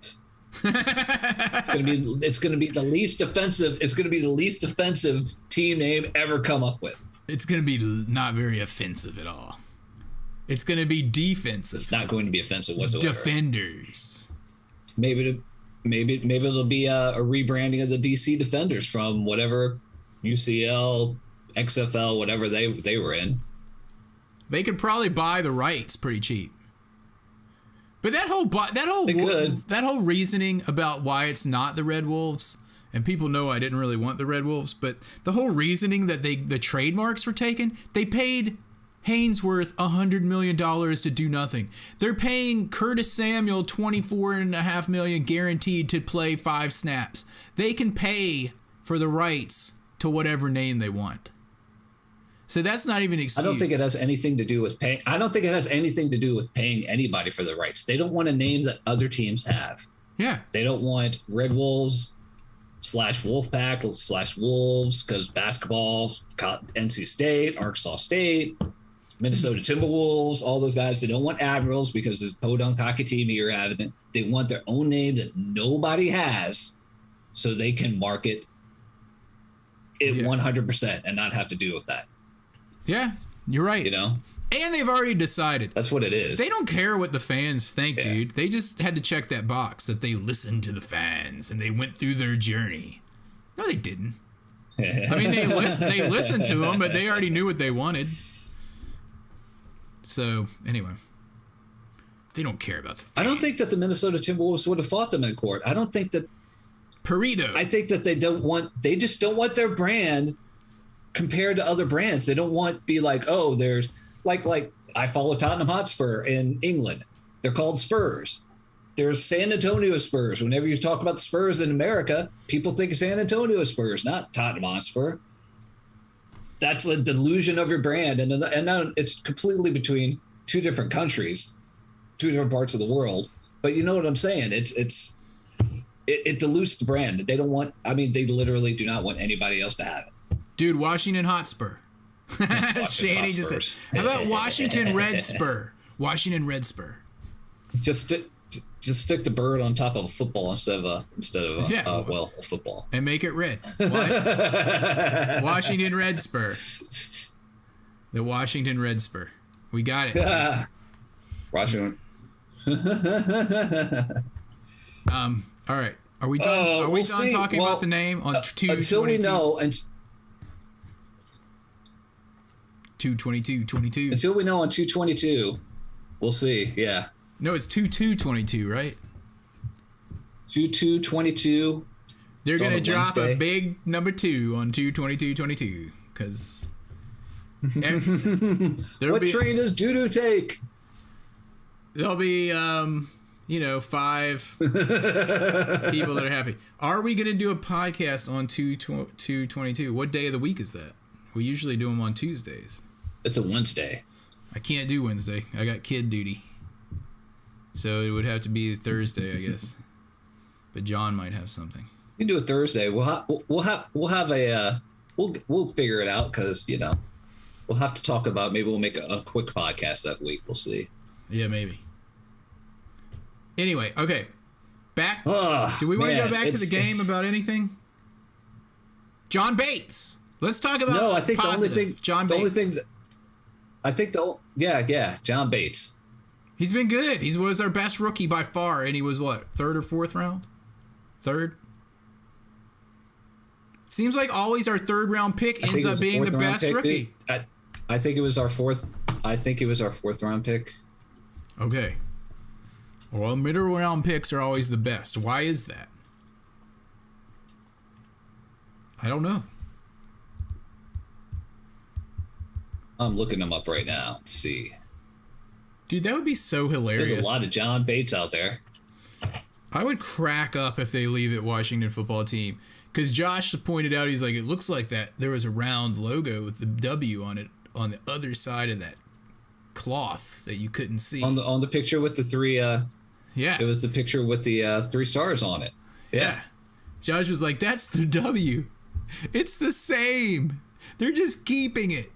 It's going to be the least offensive. It's going to be the least offensive team name ever come up with. It's going to be not very offensive at all. It's going to be defensive. It's not going to be offensive whatsoever. Defenders. Maybe it'll be a rebranding of the DC Defenders from whatever UCL, XFL, whatever they were in. They could probably buy the rights pretty cheap. But that whole reasoning about why it's not the Red Wolves, and people know I didn't really want the Red Wolves, but the whole reasoning that the trademarks were taken, they paid Hainsworth $100 million to do nothing. They're paying Curtis Samuel $24.5 million guaranteed to play 5 snaps. They can pay for the rights to whatever name they want. So that's not even an excuse. I don't think it has anything to do with paying. I don't think it has anything to do with paying anybody for the rights. They don't want a name that other teams have. Yeah. They don't want Red Wolves / Wolfpack / Wolves because basketball, NC State, Arkansas State, Minnesota Timberwolves, all those guys. They don't want Admirals because it's podunk hockey team you're having it. They want their own name that nobody has so they can market it 100% and not have to deal with that. Yeah, you're right. You know? And they've already decided. That's what it is. They don't care what the fans think, dude. They just had to check that box that they listened to the fans and they went through their journey. No, they didn't. I mean, they listened to them, but they already knew what they wanted. So anyway, they don't care about the fans. I don't think that the Minnesota Timberwolves would have fought them in court. I don't think that. Burrito. I think that they just don't want their brand compared to other brands. They don't want to be like, oh, there's like I follow Tottenham Hotspur in England. They're called Spurs. There's San Antonio Spurs. Whenever you talk about the Spurs in America, people think of San Antonio Spurs, not Tottenham Hotspur. That's the delusion of your brand. And now it's completely between two different countries, two different parts of the world. But you know what I'm saying? It dilutes the brand. They don't want, they literally do not want anybody else to have it. Dude, Washington Hotspur. Shanny just said, how about Washington Red Spur? Washington Red Spur. Just stick the bird on top of a football instead of a football. And make it red. Washington Red Spur. The Washington Red Spur. We got it. Washington. All right. Are we done? Are we done talking about the name on 222? Until we know, and 222. Until we know on 222, we'll see. Yeah. No, it's 2222, right? 2222. They're going to drop a big number 2 on 22222 because what train does Judo take? There'll be 5 people that are happy. Are we going to do a podcast on 222? What day of the week is that? We usually do them on Tuesdays. It's a Wednesday. I can't do Wednesday. I got kid duty. So it would have to be Thursday, I guess. But John might have something. We can do it Thursday. We'll figure it out because we'll have to talk about. Maybe we'll make a quick podcast that week. We'll see. Yeah, maybe. Anyway, okay. Back. Do we want to go back to the game about anything? John Bates. Let's talk about. No, I think positive. the only thing. John Bates. The only thing. I think John Bates. He's been good. He was our best rookie by far, and he was what, 3rd or 4th round? 3rd. Seems like always our 3rd round pick ends up being the best rookie. I think it was our 4th. I think it was our 4th round pick. Okay. Well, middle round picks are always the best. Why is that? I don't know. I'm looking them up right now to see. Dude, that would be so hilarious. There's a lot of John Bates out there. I would crack up if they leave it Washington football team. Because Josh pointed out, he's like, it looks like that there was a round logo with the W on it on the other side of that cloth that you couldn't see. On the picture with the 3... yeah. It was the picture with the 3 stars on it. Yeah. Josh was like, that's the W. It's the same. They're just keeping it.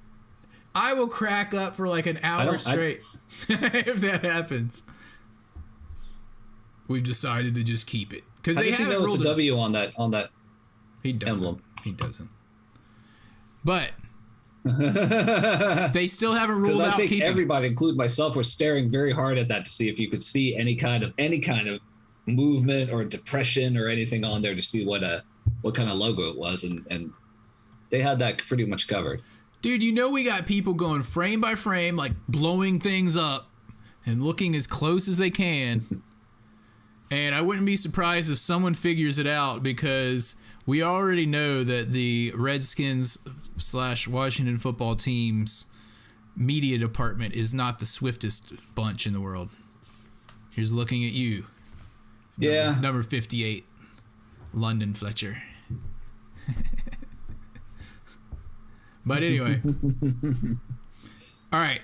I will crack up for like an hour straight if that happens. We've decided to just keep it because they haven't rolled a W on that He doesn't. emblem. He doesn't. But they still haven't ruled out keeping. Everybody, including myself, was staring very hard at that to see if you could see any kind of movement or depression or anything on there to see what kind of logo it was, and they had that pretty much covered. Dude, we got people going frame by frame, like blowing things up and looking as close as they can. And I wouldn't be surprised if someone figures it out because we already know that the Redskins / Washington football team's media department is not the swiftest bunch in the world. Here's looking at you. Yeah. Number 58, London Fletcher. But anyway, all right,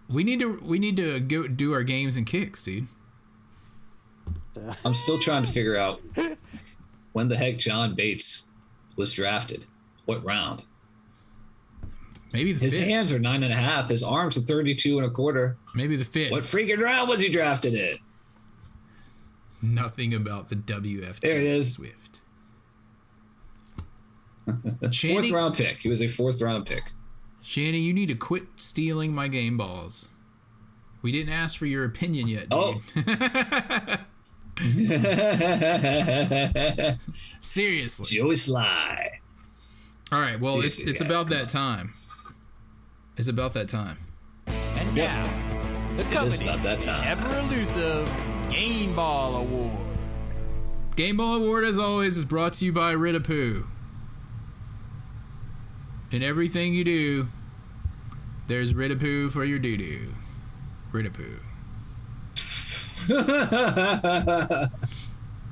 we need to go do our games and kicks, dude. I'm still trying to figure out when the heck John Bates was drafted. What round? Maybe the his 5th. Hands are 9.5. His arms are 32 1/4. Maybe the 5th. What freaking round was he drafted in? Nothing about the WFT. There it is. Swift. 4th round pick. He was a 4th round pick. Shanny, you need to quit stealing my game balls. We didn't ask for your opinion yet, dude. Seriously. Joey Sly. All right, well, Seriously, it's about that time. It's about that time. And And Yep. now, the It is coveted, about that time. ever elusive Game Ball Award. Game Ball Award, as always, is brought to you by Ridapoo. In everything you do, there's Ridapoo for your doo-doo. Ridapoo.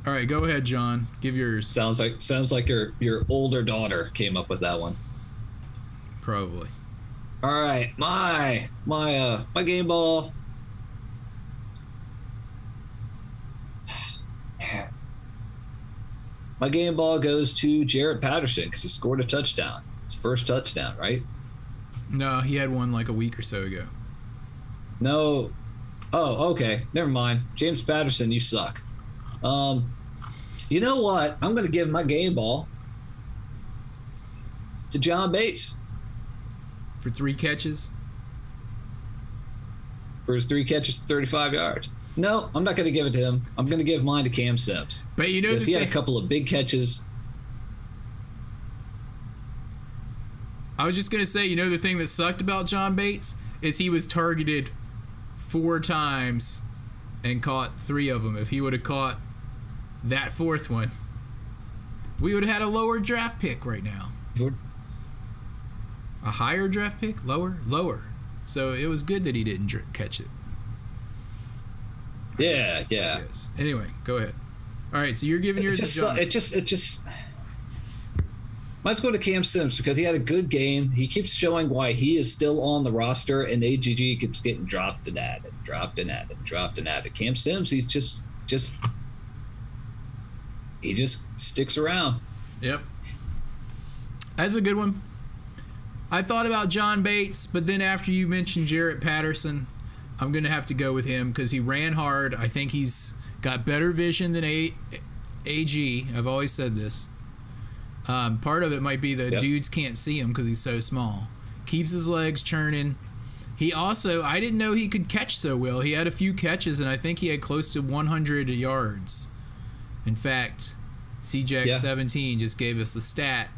All right, go ahead, John. Give yours. sounds like your older daughter came up with that one. Probably. All right, my game ball. My game ball goes to Jarrett Patterson because he scored a touchdown. His first touchdown, right? No, he had one like a week or so ago. No. Oh, okay. Never mind. James Patterson, you suck. You know what? I'm going to give my game ball to John Bates For 3 catches. for his 3 catches, 35 yards. No, I'm not going to give it to him. I'm going to give mine to Cam Sims. But you know Because the he had a thing, couple of big catches. I was just going to say, you know the thing that sucked about John Bates is he was targeted 4 times and caught 3 of them. If he would have caught that 4th one, we would have had a lower draft pick right now. A higher draft pick? Lower. So it was good that he didn't catch it. Yeah. Yes. Anyway, go ahead. All right, so you're giving yours to John. It just might go to Cam Sims because he had a good game. He keeps showing why he is still on the roster, and AGG keeps getting dropped and added. Cam Sims, he just sticks around. Yep. That's a good one. I thought about John Bates, but then after you mentioned Jarrett Patterson, I'm going to have to go with him because he ran hard. I think he's got better vision than AG. I've always said this. Part of it might be the dudes can't see him because he's so small. Keeps his legs churning. He also, I didn't know he could catch so well. He had a few catches, and I think he had close to 100 yards. In fact, CJack17 just gave us the stat.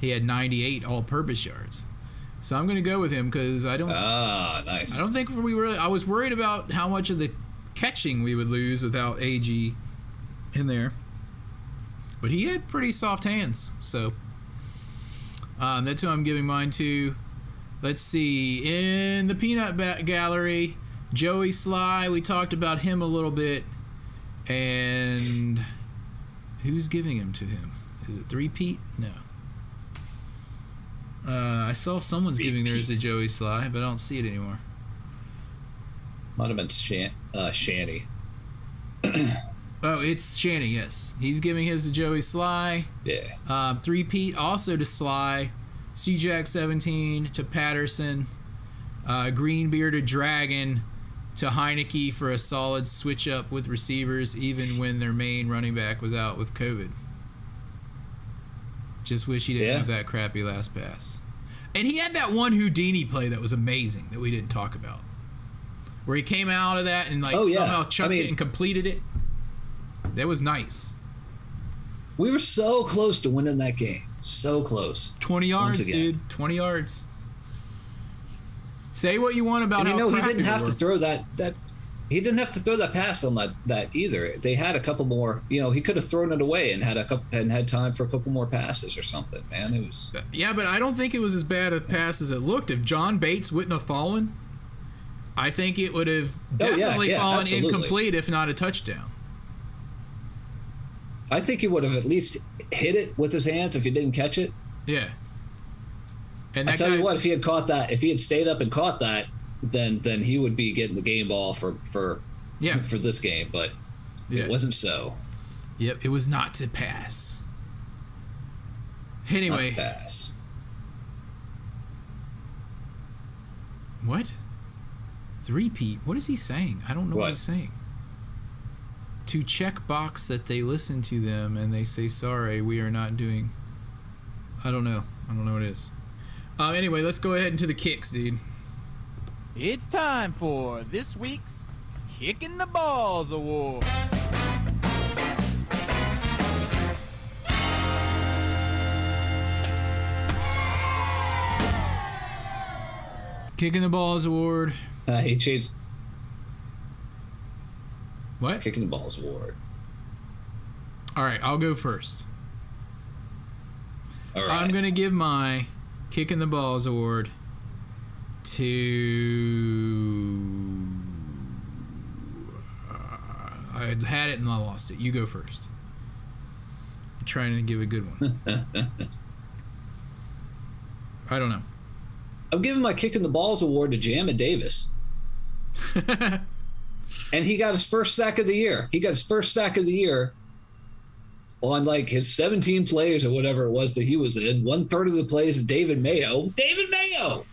He had 98 all-purpose yards. So I'm going to go with him because I don't. Nice. I don't think we really. I was worried about how much of the catching we would lose without AG in there, but he had pretty soft hands. So that's who I'm giving mine to. Let's see, in the peanut gallery, Joey Sly. We talked about him a little bit, and who's giving him to him? Is it 3-Pete? No. I saw someone's giving theirs to Joey Sly, but I don't see it anymore. Might have been Shanny. Oh, it's Shanny, yes. He's giving his to Joey Sly. Yeah. 3-Pete also to Sly. CJack17 to Patterson. Greenbearded Dragon to Heineke for a solid switch up with receivers, even when their main running back was out with COVID. Just wish he didn't have that crappy last pass. And he had that one Houdini play that was amazing that we didn't talk about. Where he came out of that and somehow chucked it and completed it. That was nice. We were so close to winning that game. So close. 20 yards, dude. 20 yards. Say what you want about how he crappy didn't have we were. to throw that he didn't have to throw that pass on that either. They had a couple more, he could have thrown it away and had time for a couple more passes or something, man. It was Yeah, but I don't think it was as bad a pass as it looked. If John Bates wouldn't have fallen, I think it would have definitely fallen absolutely. incomplete, if not a touchdown. I think he would have at least hit it with his hands if he didn't catch it. Yeah. And I tell you what, if he had caught that, if he had stayed up and caught that, then he would be getting the game ball for this game, but it wasn't so. Yep, it was not to pass. Anyway. Not pass. What? 3-Pete? What is he saying? I don't know what he's saying. To check box that they listen to them and they say, sorry, we are not doing... I don't know what it is. Anyway, let's go ahead into the kicks, dude. It's time for this week's Kicking the Balls Award. Kicking the Balls Award. He changed. What? Kicking the Balls Award. All right, I'll go first. All right. I'm going to give my Kicking the Balls Award to... I had it and I lost it. You go first. I'm trying to give a good one. I don't know. I'm giving my Kicking the Balls Award to Jammin Davis. And he got his first sack of the year. He got his first sack of the year on like his 17 plays or whatever it was that he was in. 1/3 of the plays of David Mayo. David Mayo!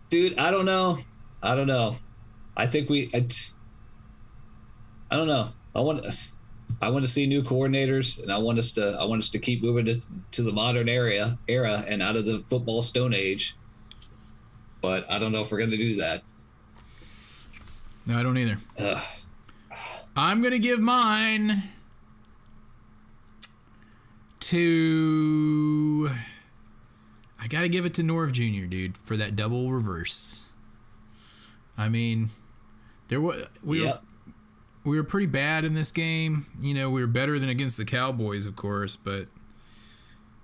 Dude, I don't know. I think I don't know. I want to see new coordinators, and I want us to keep moving to the modern era and out of the football stone age. But I don't know if we're going to do that. No, I don't either. I'm going to give mine to... I got to give it to Norv Jr., dude, for that double reverse. I mean, we were pretty bad in this game. You know, we were better than against the Cowboys, of course, but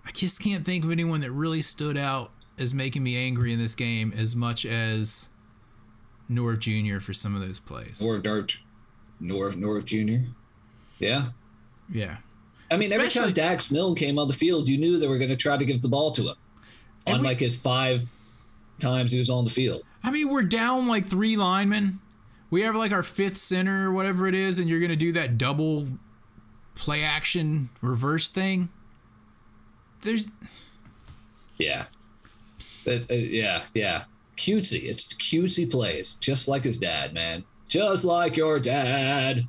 I just can't think of anyone that really stood out as making me angry in this game as much as Norv Jr. for some of those plays. Norv Jr. Yeah. Yeah. I mean, every Especially- time Dax Milne came on the field, you knew they were going to try to give the ball to him. On like his 5 times he was on the field. I mean, we're down like 3 linemen. We have like our 5th center or whatever it is, and you're going to do that double play action reverse thing. Yeah. Yeah. Cutesy. It's cutesy plays. Just like his dad, man. Just like your dad.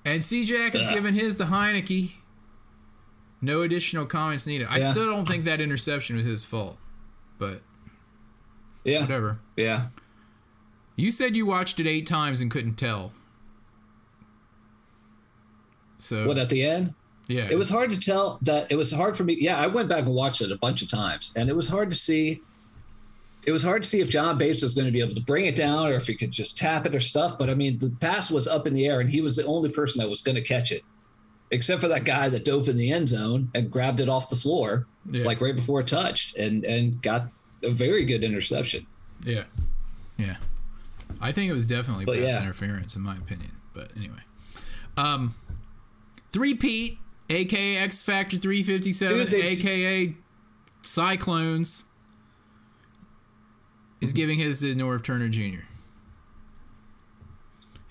And C-Jack has given his to Heineke. No additional comments needed. I still don't think that interception was his fault. But Yeah. whatever. Yeah. You said you watched it 8 times and couldn't tell. So What, at the end? yeah. It was hard to tell that it was hard for me. Yeah, I went back and watched it a bunch of times, and it was hard to see. It was hard to see if John Bates was going to be able to bring it down or if he could just tap it or stuff. But I mean, the pass was up in the air, and he was the only person that was going to catch it, except for that guy that dove in the end zone and grabbed it off the floor, like right before it touched, and got a very good interception. Yeah. Yeah. I think it was definitely pass yeah. interference in my opinion. But anyway. 3-Pete, aka X Factor 357, Dude, aka Cyclones, is giving his to Norv Turner Jr.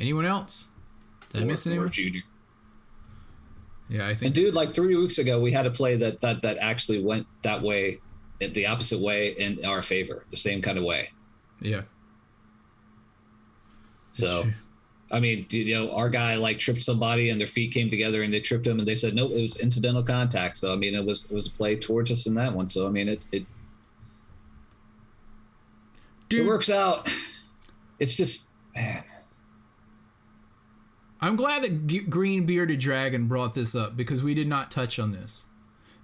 Anyone else? Did I miss anyone? Jr. Yeah, I think. And dude, like 3 weeks ago, we had a play that actually went that way, the opposite way in our favor, the same kind of way. Yeah. So, I mean, you know, our guy like tripped somebody and their feet came together and they tripped him and they said, nope, it was incidental contact. So, I mean, it was a play towards us in that one. So, I mean, it works out. It's just, man. I'm glad that Green Bearded Dragon brought this up because we did not touch on this.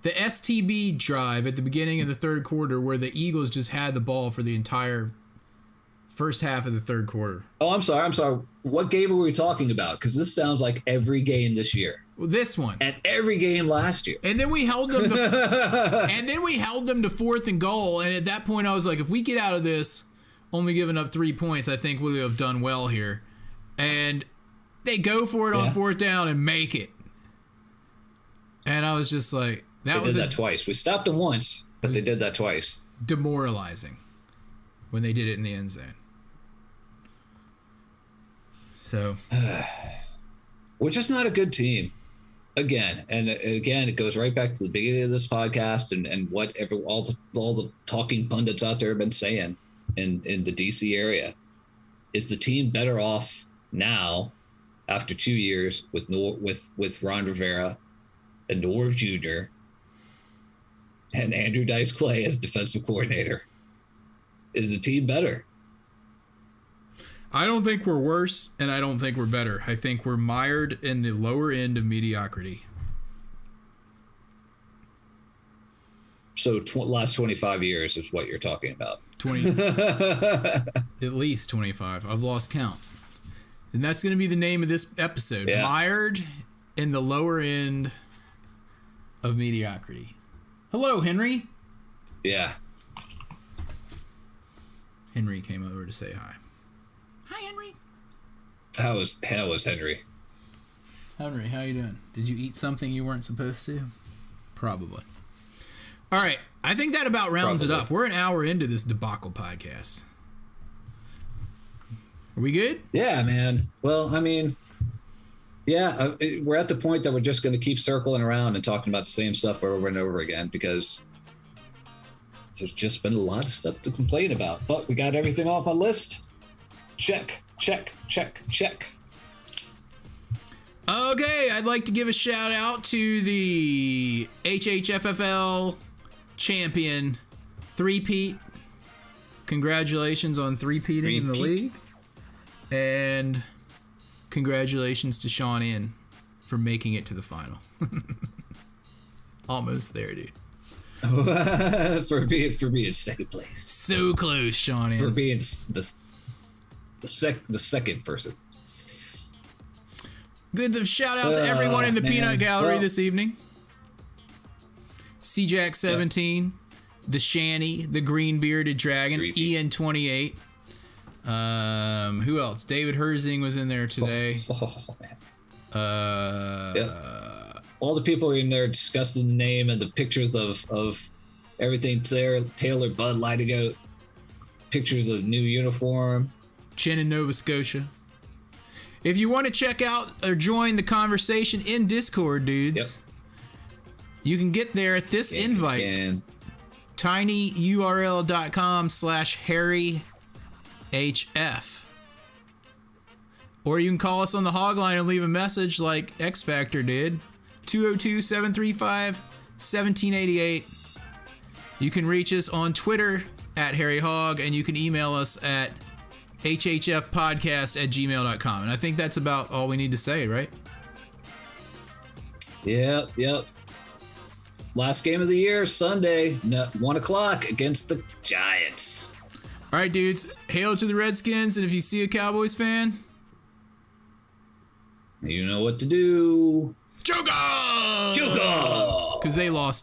The STB drive at the beginning of the third quarter where the Eagles just had the ball for the entire first half of the third quarter. Oh, I'm sorry. What game are we talking about? Because this sounds like every game this year. Well, this one. And every game last year. And then we held them to 4th and goal. And at that point, I was like, if we get out of this only giving up 3 points, I think we'll have done well here. And they go for it on 4th down and make it. And I was just like, They did that twice. We stopped them once, but they did that twice. Demoralizing when they did it in the end zone. So we're just not a good team. Again, it goes right back to the beginning of this podcast and what all the talking pundits out there have been saying in the DC area. Is the team better off now after 2 years with Ron Rivera and Norv Jr. and Andrew Dice Clay as defensive coordinator? Is the team better? I don't think we're worse, and I don't think we're better. I think we're mired in the lower end of mediocrity. So last 25 years is what you're talking about. 20, at least 25. I've lost count. And that's going to be the name of this episode. Yeah. Mired in the lower end of mediocrity. Hello, Henry. Yeah. Henry came over to say hi. Hi, Henry. How was Henry? Henry, how you doing? Did you eat something you weren't supposed to? Probably. All right. I think that about rounds it up. We're an hour into this debacle podcast. Are we good? Yeah, man. Well, I mean, yeah, we're at the point that we're just going to keep circling around and talking about the same stuff over and over again because there's just been a lot of stuff to complain about. But we got everything off my list. Check, check, check, check. Okay, I'd like to give a shout out to the HHFFL champion, three-peat. Congratulations on three-peating in the league. And congratulations to Sean In for making it to the final. Almost there, dude. for being second place. So close, Sean In. For being the second person. Good shout out to everyone in the Peanut Gallery Well, this evening. C-Jack 17, the Shanny, the Green Bearded Dragon, Ian 28. Who else? David Herzing was in there today. All the people in there discussing the name and the pictures of everything there. Taylor Bud lighting out pictures of the new uniform. Chin in Nova Scotia. If you want to check out or join the conversation in Discord, dudes, you can get there at this invite. tinyurl.com/HarryHF. Or you can call us on the hog line and leave a message like X Factor did. 202-735-1788. You can reach us on Twitter at Harry Hog, and you can email us at hhfpodcast@gmail.com. And I think that's about all we need to say, right? Yep. Last game of the year, Sunday, 1 o'clock against the Giants. All right, dudes. Hail to the Redskins, and if you see a Cowboys fan, you know what to do. Joke! Joke! Because they lost